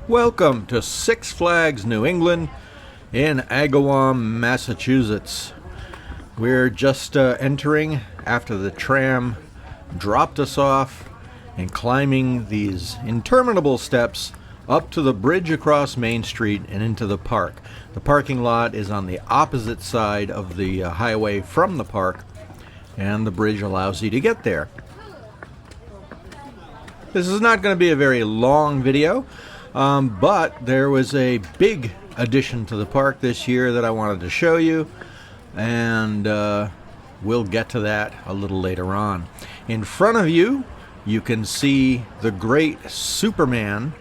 Welcome to Six Flags New England in Agawam, Massachusetts. We're just entering after the tram dropped us off and climbing these interminable steps up to the bridge across Main Street and into the park. The parking lot is on the opposite side of the highway from the park, and the bridge allows you to get there. This is not going to be a very long video, but there was a big addition to the park this year that I wanted to show you, and we'll get to that a little later on. In front of you, you can see the great Superman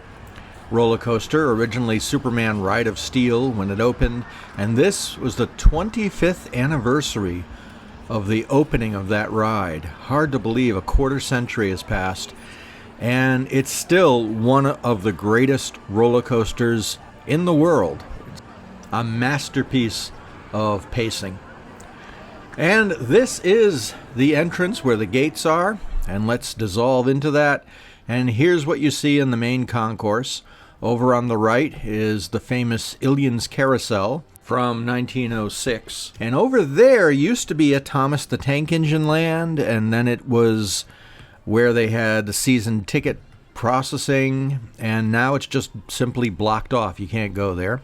roller coaster, originally Superman Ride of Steel when it opened, and this was the 25th anniversary of the opening of that ride. Hard to believe, a quarter century has passed, and it's still one of the greatest roller coasters in the world. A masterpiece of pacing. And this is the entrance where the gates are, and let's dissolve into that. And here's what you see in the main concourse. Over on the right is the famous Ilion's Carousel from 1906. And over there used to be a Thomas the Tank Engine land, and then it was where they had the season ticket processing, and now it's just simply blocked off. You can't go there.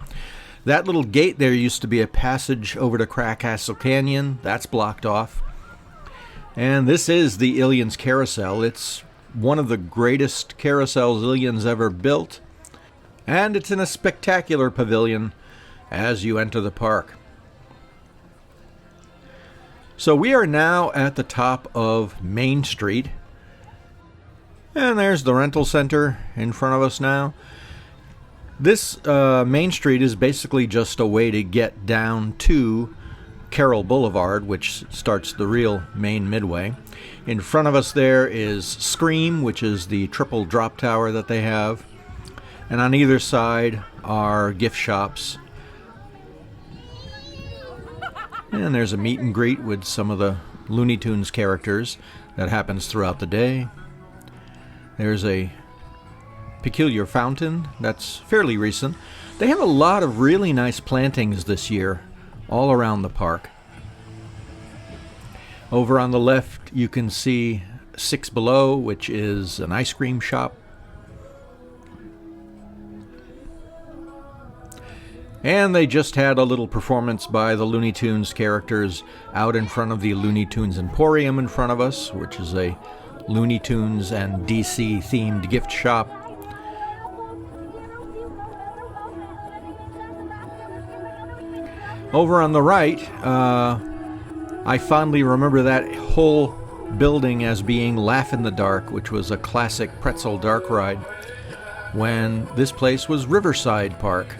That little gate there used to be a passage over to Crackcastle Canyon. That's blocked off. And this is the Ilion's Carousel. It's one of the greatest carousels Ilion's ever built, and it's in a spectacular pavilion as you enter the park. So we are now at the top of Main Street, and there's the rental center in front of us now. This Main Street is basically just a way to get down to Carroll Boulevard, which starts the real main midway. In front of us there is Scream, which is the triple drop tower that they have. And on either side are gift shops. And there's a meet and greet with some of the Looney Tunes characters that happens throughout the day. There's a peculiar fountain that's fairly recent. They have a lot of really nice plantings this year all around the park. Over on the left you can see Six Below, which is an ice cream shop. And they just had a little performance by the Looney Tunes characters out in front of the Looney Tunes Emporium in front of us, which is a Looney Tunes and DC themed gift shop. Over on the right, I fondly remember that whole building as being Laugh in the Dark, which was a classic pretzel dark ride when this place was Riverside Park.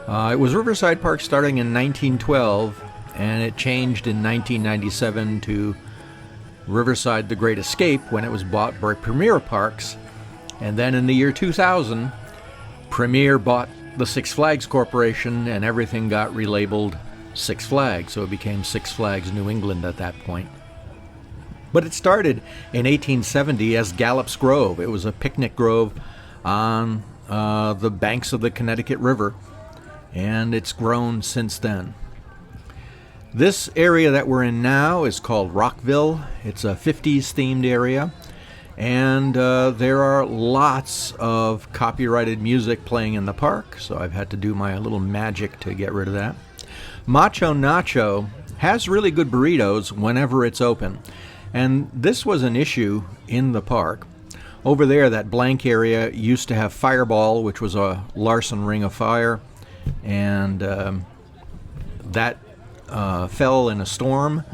It was Riverside Park starting in 1912, and it changed in 1997 to Riverside The Great Escape when it was bought by Premier Parks. And then in the year 2000, Premier bought the Six Flags Corporation, and everything got relabeled Six Flags, so it became Six Flags New England at that point. But it started in 1870 as Gallup's Grove. It was a picnic grove on the banks of the Connecticut River, and it's grown since then. This area that we're in now is called Rockville. It's a 50s themed area, and there are lots of copyrighted music playing in the park, so I've had to do my little magic to get rid of that. Macho Nacho has really good burritos whenever it's open, and this was an issue in the park. Over there, that blank area used to have Fireball, which was a Larson Ring of Fire, and that fell in a storm,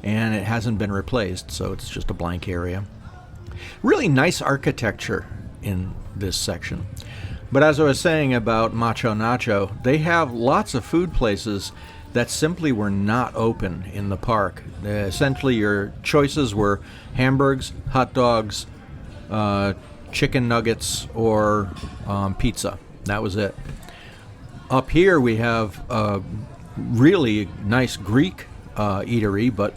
and it hasn't been replaced, so it's just a blank area. Really nice architecture in this section. But as I was saying about Macho Nacho, they have lots of food places that simply were not open in the park. Essentially, your choices were hamburgers, hot dogs, chicken nuggets, or pizza. That was it. Up here we have a really nice Greek eatery, but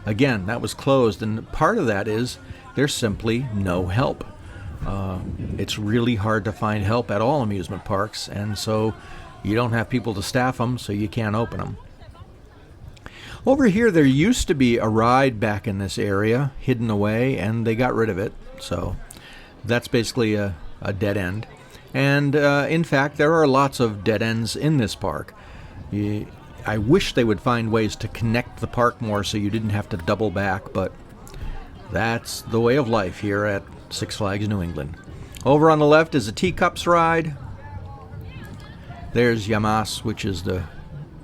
again, that was closed, and part of that is there's simply no help. It's really hard to find help at all amusement parks, and so you don't have people to staff them, so you can't open them. Over here, there used to be a ride back in this area, hidden away, and they got rid of it, so that's basically a dead end. And in fact, there are lots of dead ends in this park. I wish they would find ways to connect the park more so you didn't have to double back, but that's the way of life here at Six Flags New England. Over on the left is a Teacups ride. There's Yamas, which is the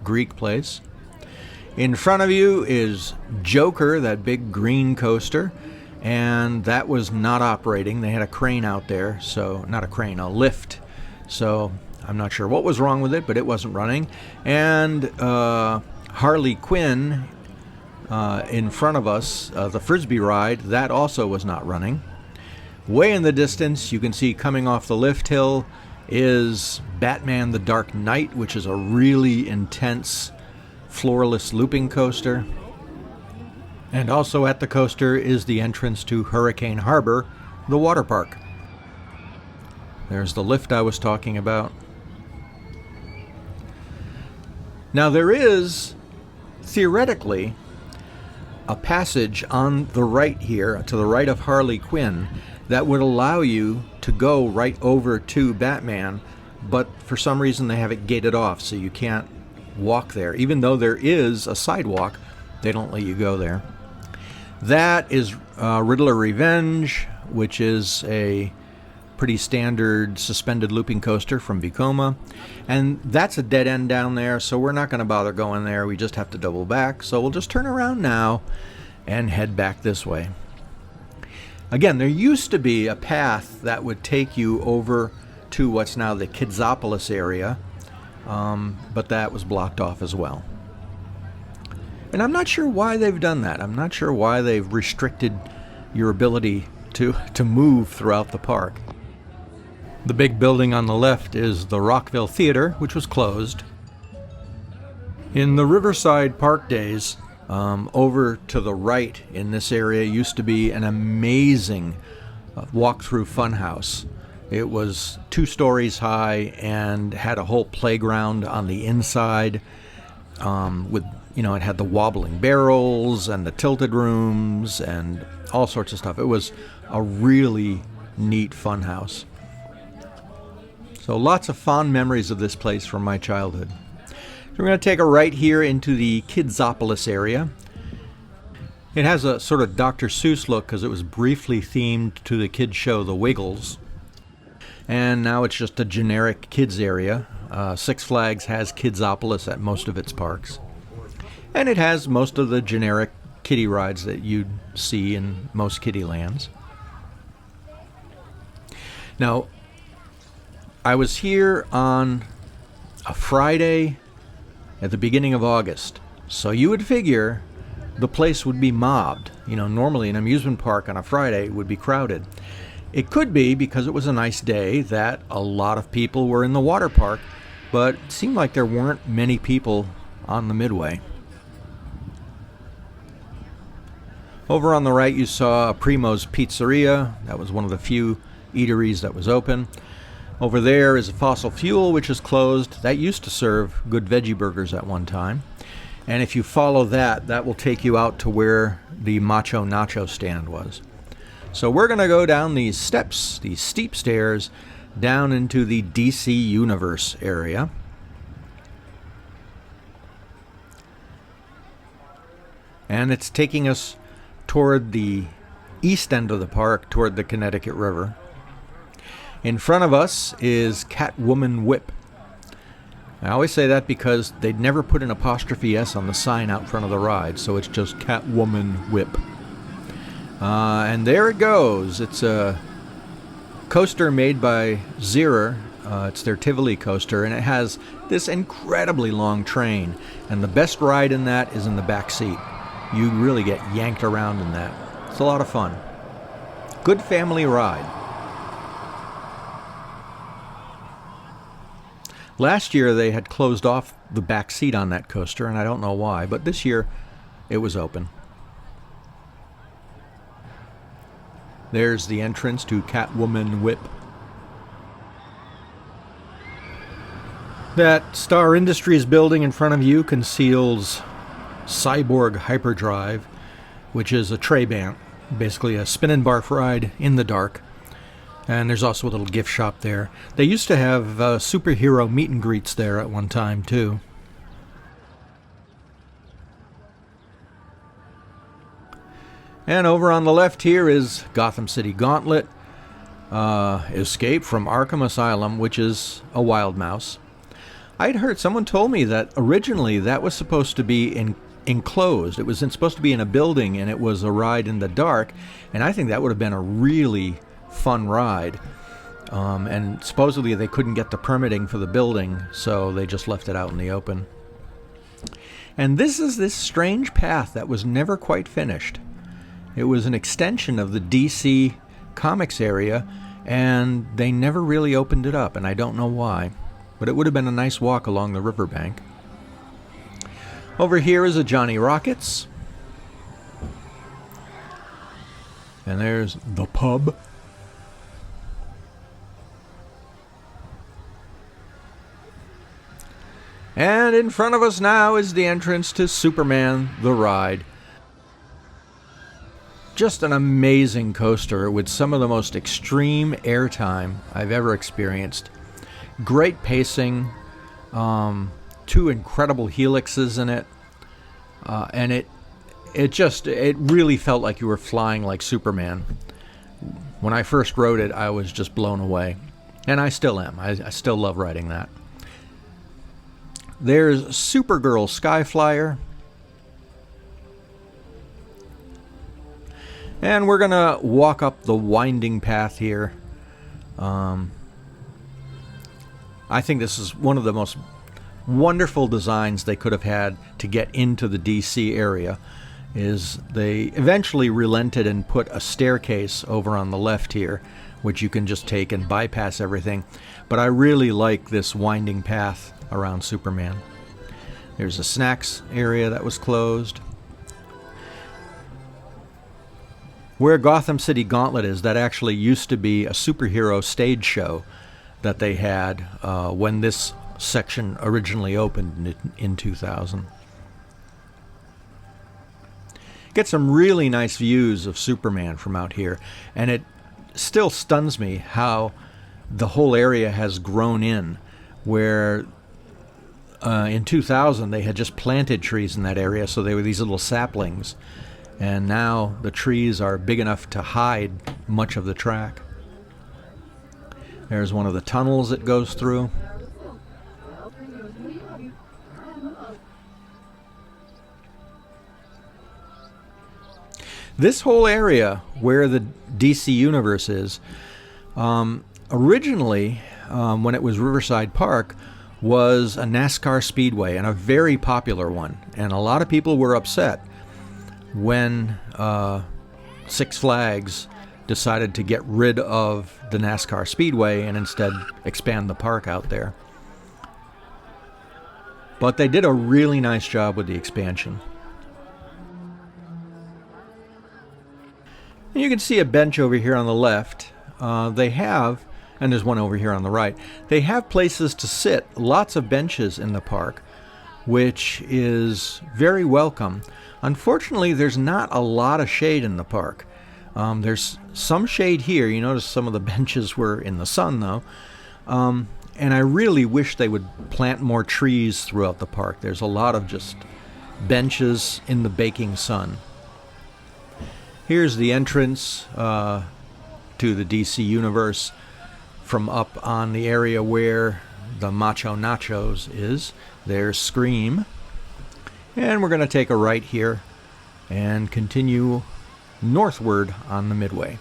Greek place. In front of you is Joker, that big green coaster, and that was not operating. They had a crane out there, so not a crane, a lift. So I'm not sure what was wrong with it, but it wasn't running. And Harley Quinn in front of us, the Frisbee ride, that also was not running. Way in the distance, you can see coming off the lift hill is Batman the Dark Knight, which is a really intense floorless looping coaster. And also at the coaster is the entrance to Hurricane Harbor, the water park. There's the lift I was talking about. Now there is, theoretically, a passage on the right here, to the right of Harley Quinn, that would allow you to go right over to Batman, but for some reason they have it gated off, so you can't walk there. Even though there is a sidewalk, they don't let you go there. That is Riddler Revenge, which is a pretty standard suspended looping coaster from Vekoma. And that's a dead end down there, so we're not going to bother going there. We just have to double back. So we'll just turn around now and head back this way. Again, there used to be a path that would take you over to what's now the Kidzopolis area, but that was blocked off as well. And I'm not sure why they've done that. I'm not sure why they've restricted your ability to move throughout the park. The big building on the left is the Rockville Theater, which was closed. In the Riverside Park days, over to the right in this area used to be an amazing walk-through funhouse. It was 2 stories high and had a whole playground on the inside with, it had the wobbling barrels and the tilted rooms and all sorts of stuff. It was a really neat funhouse. So lots of fond memories of this place from my childhood. So we're going to take a right here into the Kidzopolis area. It has a sort of Dr. Seuss look because it was briefly themed to the kids show The Wiggles. And now it's just a generic kids area. Six Flags has Kidzopolis at most of its parks. And it has most of the generic kiddie rides that you'd see in most kiddie lands. Now, I was here on a Friday at the beginning of August, so you would figure the place would be mobbed. Normally an amusement park on a Friday would be crowded. It could be because it was a nice day that a lot of people were in the water park, but it seemed like there weren't many people on the Midway. Over on the right you saw Primo's Pizzeria. That was one of the few eateries that was open. Over there is Fossil Fuel, which is closed. That used to serve good veggie burgers at one time. And if you follow that will take you out to where the Macho Nacho stand was. So we're going to go down these steps, these steep stairs, down into the DC Universe area. And it's taking us toward the east end of the park, toward the Connecticut River. In front of us is Catwoman Whip. I always say that because they'd never put an apostrophe S on the sign out front of the ride, so it's just Catwoman Whip. And there it goes. It's a coaster made by Zierer. It's their Tivoli coaster, and it has this incredibly long train. And the best ride in that is in the back seat. You really get yanked around in that. It's a lot of fun. Good family ride. Last year they had closed off the back seat on that coaster, and I don't know why, but this year it was open. There's the entrance to Catwoman Whip. That Star Industries building in front of you conceals Cyborg Hyperdrive, which is a tray band, basically a spin and barf ride in the dark. And there's also a little gift shop there. They used to have superhero meet and greets there at one time, too. And over on the left here is Gotham City Gauntlet, Escape from Arkham Asylum, which is a wild mouse. I'd heard, someone told me that originally that was supposed to be enclosed. It was supposed to be in a building, and it was a ride in the dark, and I think that would have been a really fun ride. And supposedly they couldn't get the permitting for the building, so they just left it out in the open. And this is this strange path that was never quite finished. It was an extension of the DC Comics area, and they never really opened it up, and I don't know why. But it would have been a nice walk along the riverbank. Over here is a Johnny Rockets. And there's the pub. And in front of us now is the entrance to Superman the Ride. Just an amazing coaster with some of the most extreme airtime I've ever experienced. Great pacing, 2 incredible helixes in it, and it really felt like you were flying like Superman. When I first rode it, I was just blown away, and I still am. I still love riding that. There's Supergirl Skyflyer. And we're going to walk up the winding path here. I think this is one of the most wonderful designs they could have had to get into the DC area. Is they eventually relented and put a staircase over on the left here, which you can just take and bypass everything. But I really like this winding path around Superman. There's a snacks area that was closed. Where Gotham City Gauntlet is, that actually used to be a superhero stage show that they had when this section originally opened in 2000. Get some really nice views of Superman from out here, and it still stuns me how the whole area has grown in, where in 2000 they had just planted trees in that area, so they were these little saplings. And now the trees are big enough to hide much of the track. There's one of the tunnels it goes through. This whole area where the DC Universe is, originally, when it was Riverside Park, was a NASCAR speedway, and a very popular one. And a lot of people were upset when Six Flags decided to get rid of the NASCAR Speedway and instead expand the park out there. But they did a really nice job with the expansion. And you can see a bench over here on the left. They have, and there's one over here on the right, they have places to sit, lots of benches in the park, which is very welcome. Unfortunately, there's not a lot of shade in the park. There's some shade here. You notice some of the benches were in the sun, though. And I really wish they would plant more trees throughout the park. There's a lot of just benches in the baking sun. Here's the entrance to the DC Universe from up on the area where the Macho Nachos is. There's Scream. And we're going to take a right here and continue northward on the Midway.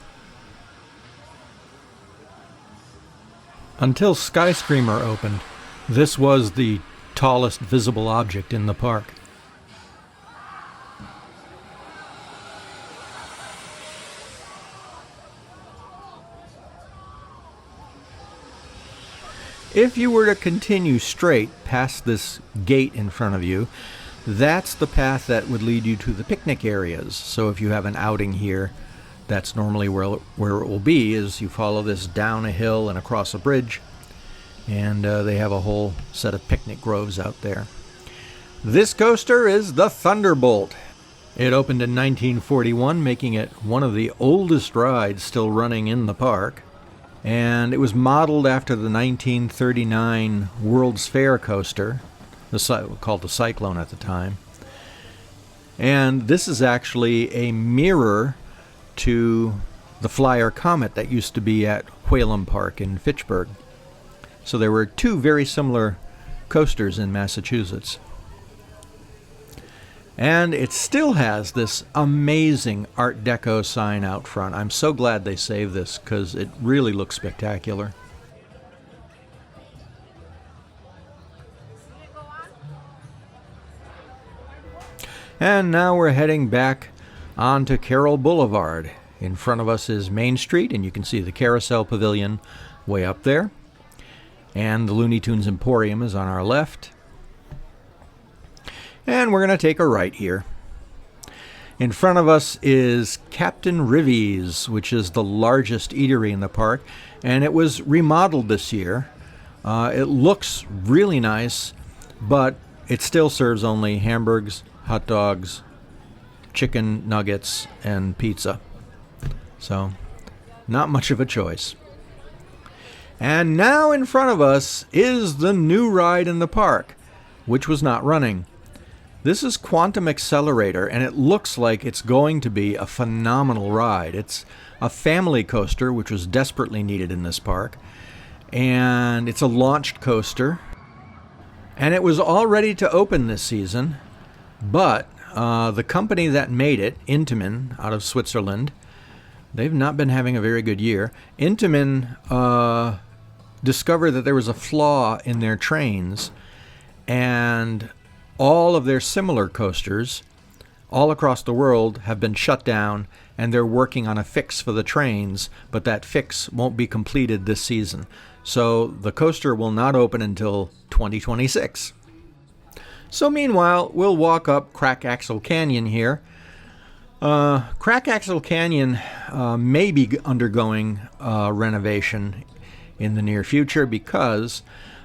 Until Skyscreamer opened, this was the tallest visible object in the park. If you were to continue straight past this gate in front of you, that's the path that would lead you to the picnic areas. So if you have an outing here, that's normally where it will be, is you follow this down a hill and across a bridge, and they have a whole set of picnic groves out there. This coaster is the Thunderbolt. It opened in 1941, making it one of the oldest rides still running in the park. And it was modeled after the 1939 World's Fair coaster, called the Cyclone at the time. And this is actually a mirror to the Flyer Comet that used to be at Whalum Park in Fitchburg. So there were two very similar coasters in Massachusetts. And it still has this amazing Art Deco sign out front. I'm so glad they saved this because it really looks spectacular. And now we're heading back onto Carroll Boulevard. In front of us is Main Street, and you can see the Carousel Pavilion way up there. And the Looney Tunes Emporium is on our left. And we're going to take a right here. In front of us is Captain Rivy's, which is the largest eatery in the park, and it was remodeled this year. It looks really nice, but it still serves only hamburgers, hot dogs, chicken nuggets, and pizza. So, not much of a choice. And now in front of us is the new ride in the park, which was not running. This is Quantum Accelerator, and it looks like it's going to be a phenomenal ride. It's a family coaster, which was desperately needed in this park. And it's a launched coaster. And it was all ready to open this season, but the company that made it, Intamin, out of Switzerland, they've not been having a very good year. Intamin discovered that there was a flaw in their trains, and all of their similar coasters all across the world have been shut down, and they're working on a fix for the trains, but that fix won't be completed this season. So the coaster will not open until 2026. So meanwhile, we'll walk up Crack Axle Canyon here. Crack Axle Canyon may be undergoing renovation in the near future because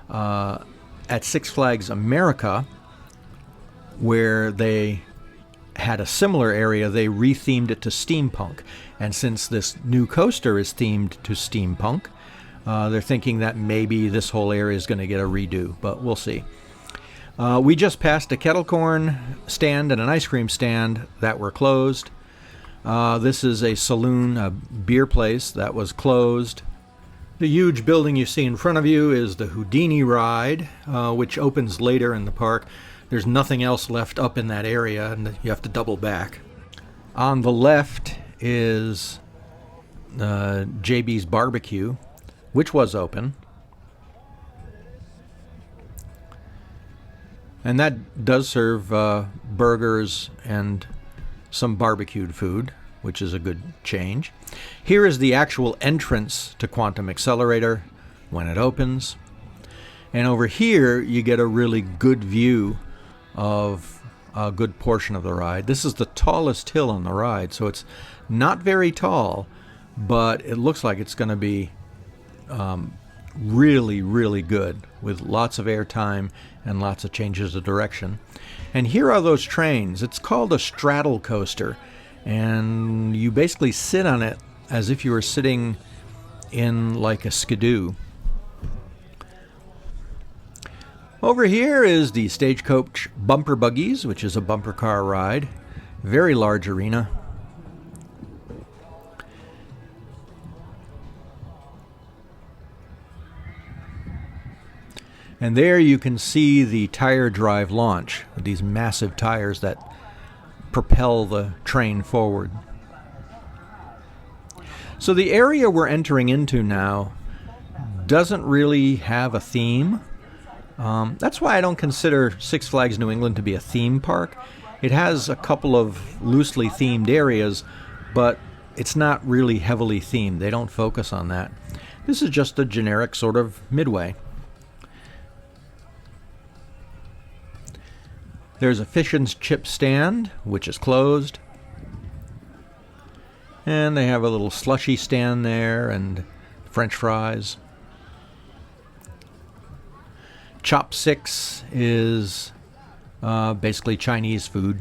at Six Flags America, where they had a similar area, they rethemed it to steampunk. And since this new coaster is themed to steampunk, they're thinking that maybe this whole area is going to get a redo, but we'll see. We just passed a kettle corn stand and an ice cream stand that were closed. This is a saloon, a beer place that was closed. The huge building you see in front of you is the Houdini ride, which opens later in the park. There's nothing else left up in that area, and you have to double back. On the left is JB's Barbecue, which was open. And that does serve burgers and some barbecued food, which is a good change. Here is the actual entrance to Quantum Accelerator when it opens. And over here, you get a really good view of a good portion of the ride. This is the tallest hill on the ride, so it's not very tall, but it looks like it's going to be really, really good, with lots of airtime and lots of changes of direction. And here are those trains. It's called a straddle coaster, and you basically sit on it as if you were sitting in like a skidoo. Over here is the Stagecoach Bumper Buggies, which is a bumper car ride. Very large arena. And there you can see the tire drive launch, these massive tires that propel the train forward. So the area we're entering into now doesn't really have a theme. That's why I don't consider Six Flags New England to be a theme park. It has a couple of loosely themed areas, but it's not really heavily themed. They don't focus on that. This is just a generic sort of midway. There's a fish and chip stand, which is closed. And they have a little slushy stand there and French fries. Chopsticks is basically Chinese food.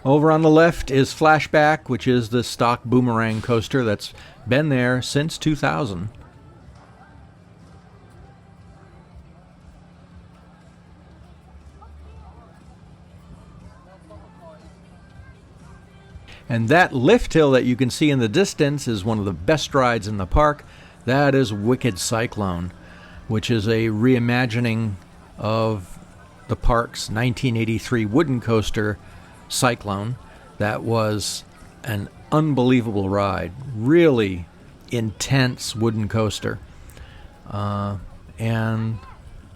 Over on the left is Flashback, which is the stock boomerang coaster that's been there since 2000. And that lift hill that you can see in the distance is one of the best rides in the park. That is Wicked Cyclone, which is a reimagining of the park's 1983 wooden coaster, Cyclone. That was an unbelievable ride. Really intense wooden coaster. And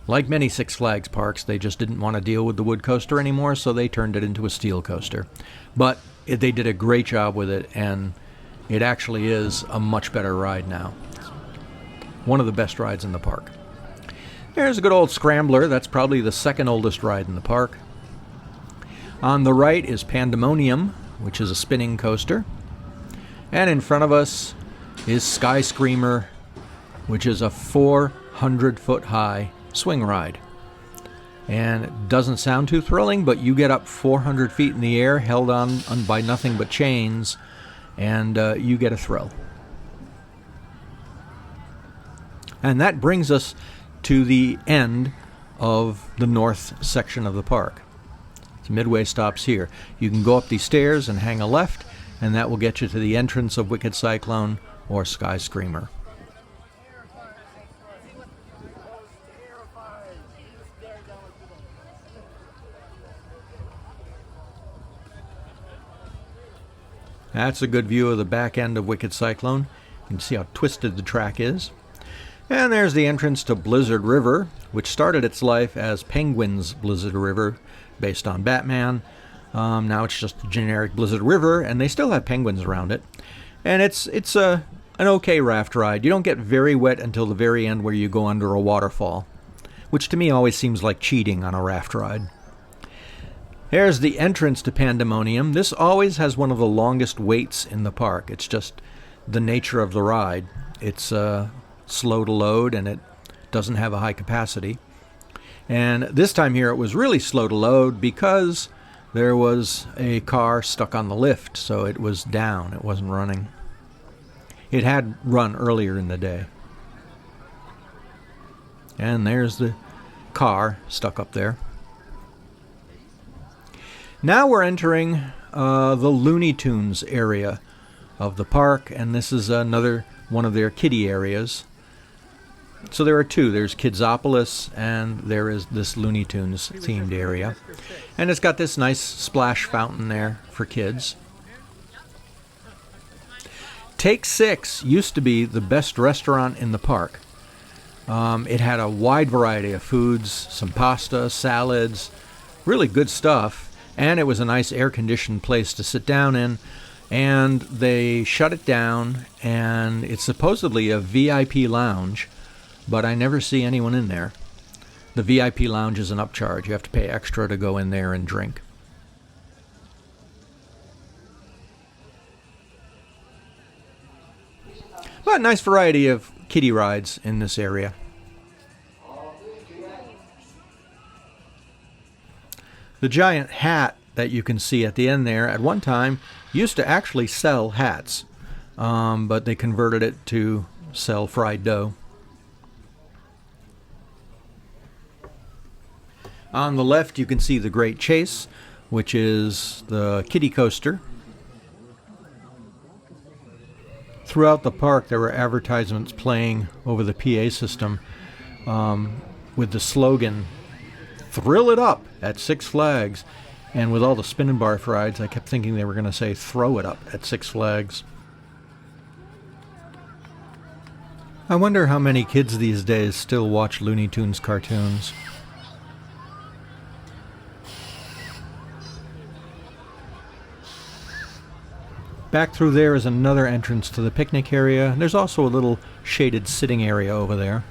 like many Six Flags parks, they just didn't want to deal with the wood coaster anymore, so they turned it into a steel coaster. But they did a great job with it, and it actually is a much better ride now. It's one of the best rides in the park. There's a good old Scrambler. That's probably the second oldest ride in the park. On the right is Pandemonium, which is a spinning coaster. And in front of us is Sky Screamer, which is a 400-foot high swing ride. And it doesn't sound too thrilling, but you get up 400 feet in the air, held on by nothing but chains, and you get a thrill. And that brings us to the end of the north section of the park. So Midway stops here. You can go up these stairs and hang a left, and that will get you to the entrance of Wicked Cyclone or Sky Screamer. That's a good view of the back end of Wicked Cyclone. You can see how twisted the track is. And there's the entrance to Blizzard River, which started its life as Penguin's Blizzard River, based on Batman. Now it's just a generic Blizzard River, and they still have penguins around it. And it's an okay raft ride. You don't get very wet until the very end where you go under a waterfall, which to me always seems like cheating on a raft ride. There's the entrance to Pandemonium. This always has one of the longest waits in the park. It's just the nature of the ride. It's slow to load, and it doesn't have a high capacity. And this time here it was really slow to load because there was a car stuck on the lift, so it was down. It wasn't running. It had run earlier in the day. And there's the car stuck up there. Now we're entering the Looney Tunes area of the park, and this is another one of their kiddie areas. So there are two. There's Kidsopolis, and there is this Looney Tunes themed area. And it's got this nice splash fountain there for kids. Take 6 used to be the best restaurant in the park. It had a wide variety of foods, some pasta, salads, really good stuff. And it was a nice air-conditioned place to sit down in. And they shut it down, and it's supposedly a VIP lounge, but I never see anyone in there. The VIP lounge is an upcharge. You have to pay extra to go in there and drink. But nice variety of kiddie rides in this area. The giant hat that you can see at the end there, at one time, used to actually sell hats, but they converted it to sell fried dough. On the left, you can see the Great Chase, which is the kiddie coaster. Throughout the park, there were advertisements playing over the PA system with the slogan, "Thrill it up at Six Flags." And with all the spin and barf rides, I kept thinking they were going to say, "Throw it up at Six Flags." I wonder how many kids these days still watch Looney Tunes cartoons. Back through there is another entrance to the picnic area. There's also a little shaded sitting area over there.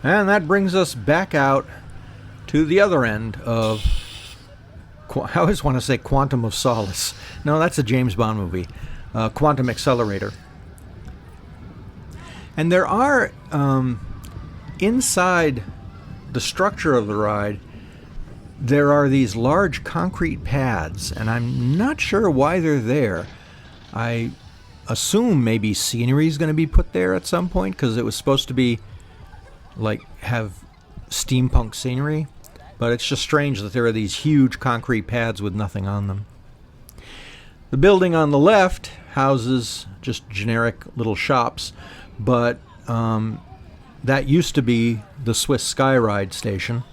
And that brings us back out to the other end of I always want to say Quantum of Solace. No, that's a James Bond movie. Quantum Accelerator. And there are, inside the structure of the ride, there are these large concrete pads, and I'm not sure why they're there. I assume maybe scenery is going to be put there at some point, because it was supposed to be, like, have steampunk scenery. But it's just strange that there are these huge concrete pads with nothing on them. The building on the left houses just generic little shops, but that used to be the Swiss Sky Ride station.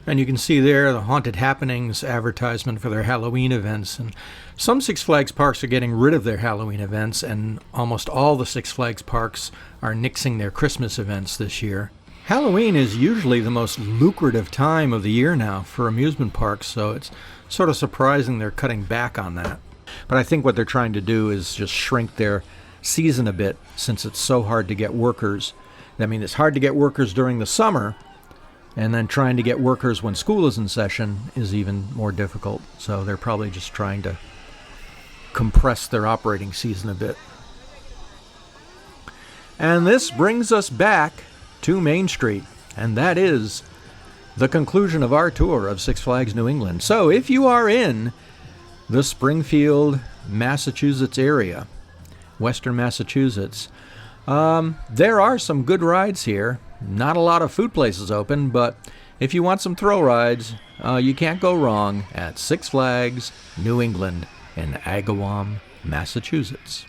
And you can see there the Haunted Happenings advertisement for their Halloween events. And some Six Flags parks are getting rid of their Halloween events, and almost all the Six Flags parks are nixing their Christmas events this year. Halloween is usually the most lucrative time of the year now for amusement parks, so it's sort of surprising they're cutting back on that. But I think what they're trying to do is just shrink their season a bit, since it's so hard to get workers. I mean, it's hard to get workers during the summer, and then trying to get workers when school is in session is even more difficult. So they're probably just trying to compress their operating season a bit. And this brings us back to Main Street, and that is the conclusion of our tour of Six Flags New England. So if you are in the Springfield, Massachusetts area, Western Massachusetts, there are some good rides here. Not a lot of food places open, but if you want some thrill rides, you can't go wrong at Six Flags New England in Agawam, Massachusetts.